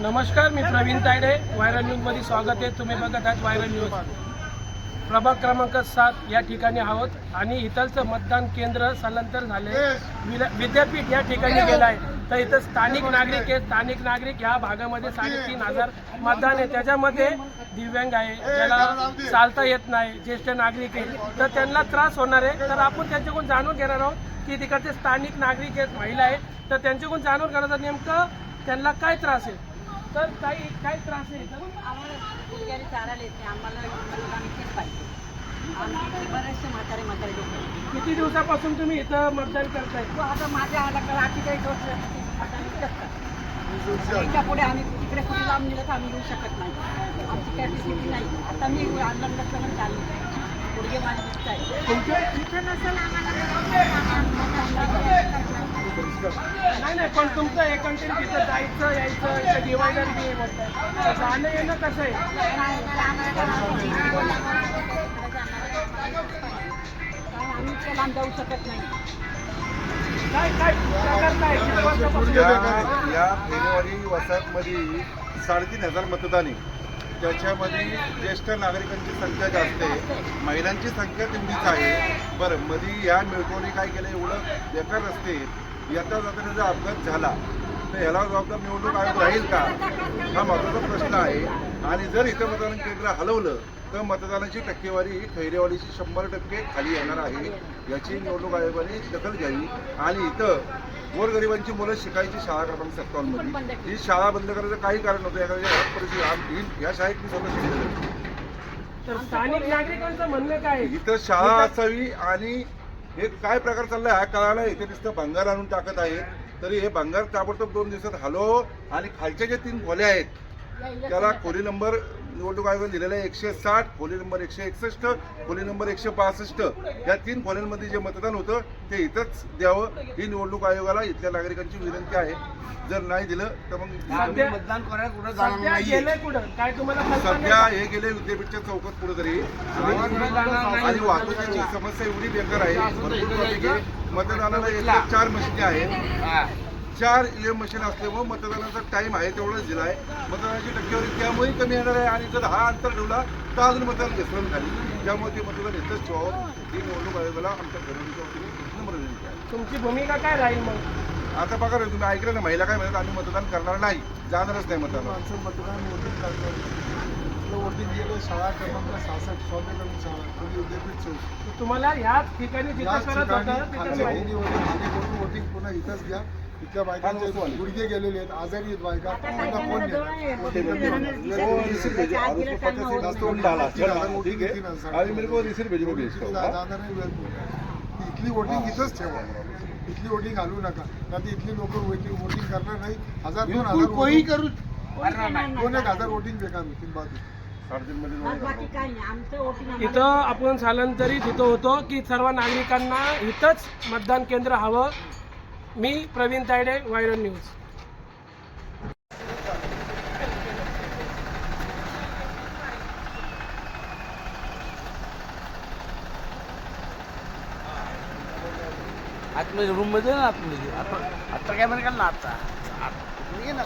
नमस्कार, मी प्रवीण तायडे. व्हायरल न्यूजमध्ये स्वागत आहे. तुम्ही बघत आहात व्हायरल न्यूज. प्रभाग क्रमांक 7 या ठिकाणी आहोत आणि इथलचं मतदान केंद्र स्थलांतर झाले. विद्यापीठ या ठिकाणी गेलं आहे. तर इथं स्थानिक नागरिक आहेत. स्थानिक नागरिक ह्या भागामध्ये 3,500 मतदान आहे. त्याच्यामध्ये दिव्यांग आहे, ज्याला चालता येत नाही, ज्येष्ठ नागरिक आहे, तर त्यांना त्रास होणार आहे. तर आपण त्यांच्याकडून जाणून घेणार आहोत की तिकडचे स्थानिक नागरिक आहेत, महिला आहेत, तर त्यांच्याकडून जाणून घेण्याचं नेमकं त्यांना काय त्रास आहे. तर काय त्रास आहे? आम्हाला गुडघ्याने चारायला येत नाही. आम्हाला इथेच पाहिजे. आम्ही बरेचसे म्हातारे लोक. किती दिवसापासून तुम्ही इथं मतदान करताय? तो आता माझ्या आला 48 वर्ष त्याच्या पुढे आम्ही तिकडे कुठे लांब नेलं तर आम्ही येऊ शकत नाही. आमची कॅपॅसिटी नाही. आता मी लग्न चालू गुडघे माझे दिसत आहे. इथं नसेल नाही, पण तुमचं एकंदरीत तिथं जायचं यायचं इथं डिवायडर बी बोलताय, जाणं येणं कसं आहे? आम्ही इतक्या लांब जाऊ शकत नाही. काय प्रकार काय? या फेरीवाडी वसाहतमध्ये 3,500 मतदान आहे. त्याच्यामध्ये ज्येष्ठ नागरिकांची संख्या जास्त आहे, महिलांची संख्या तेवढीच आहे. बरं, मध्ये या मिळकवणी काय केलं, एवढं बेकार रस्ते येता जाताना जर अपघात झाला तर ह्याला जबाबदार निवडणूक आयोग राहील का, हा महत्त्वाचा प्रश्न आहे. आणि जर इथं मतदान केंद्र हलवलं तर मतदानाची टक्केवारी खैरेवाडीची 100% खाली येणार आहे. याची निवडणूक आयोगाने दखल घ्यावी. आणि इथं गोरगरिबांची मुलं शिकायची शाळा क्रमांक 57 ही शाळा बंद करायचं काही कारण नव्हतं. एखाद्या परिस्थिती या शाळेत मी स्वतः शिकलेलं. तर स्थानिक नागरिकांचं म्हणणं काय? इथं शाळा असावी. आणि हे काय प्रकार चाललाय हा कळाला. इथे नुसतं भंगार आणून टाकत आहे. तरी हे भंगार ताबडतोब 2 दिवसात हलव. आणि खालच्या ज्या 3 खोल्या आहेत त्याला खोली नंबर निवडणूक आयोगाने दिलेला आहे 160, खोली नंबर 161, खोली नंबर 162. या 3 खोल्यांमध्ये जे मतदान होतं ते इथंच द्यावं ही निवडणूक आयोगाला इथल्या नागरिकांची विनंती आहे. जर नाही दिलं तर मग मतदान करायला कुठं जाणार गेले कुठं काय तुम्हाला सध्या हे गेले विद्यापीठच्या चौकात कुठेतरी. आणि वाहतुकीची समस्या एवढी बेकार आहे, भरपूर ट्रॅफिक आहे. मतदानाला 4 मशिनी आहेत. 4 EVM मशीन असल्यामुळे मतदानाचा टाइम आहे तेवढाच दिला आहे. मतदानाची टक्केवारी त्यामुळे कमी येणार आहे. आणि जर हा अंतर ठेवला तर अजून मतदान घसरण झाली. त्यामुळे ते मतदान इथंच ठेवावं ही निवडणूक आयोगाला आमच्या घरच्या वतीने नम्र विनंती आहे. तुमची भूमिका काय राहील मग? आता बघा रे, तुम्ही ऐकलं ना, महिला काय म्हणतात, आम्ही मतदान करणार नाही, जाणारच नाही मतदान. मतदान वोटिंग करतात. वोटिंग गेलं शाळा क्रमांक 66 स्वामी शाळा खोली विद्यापीठ चौक. तुम्हाला ह्याच ठिकाणी जिथं करत होतं तिथं वोटिंग पुन्हा इथंच घ्या. इथल्या बायकांचे गुडघे गेलेले आहेत, आजारी आहेत बायका. इथली वोटिंग इथंच ठेवा. इथली वोटिंग घालू नका. नाही इथली लोक वोटिंग करणार नाही. 1,000-2,000 कोणी करू 1,000 वोटिंग बेकार होतील. बाकी काही नाही. आमचं वोटिंग इथं आपण स्थलांतरित इथं होतो की सर्व नागरिकांना इथंच मतदान केंद्र हवं. मी प्रवीण तायडे, व्हायरल न्यूज. आतमध्ये रूम मध्ये ना, आतमध्ये आता कॅमेरा काढला आता ये ना.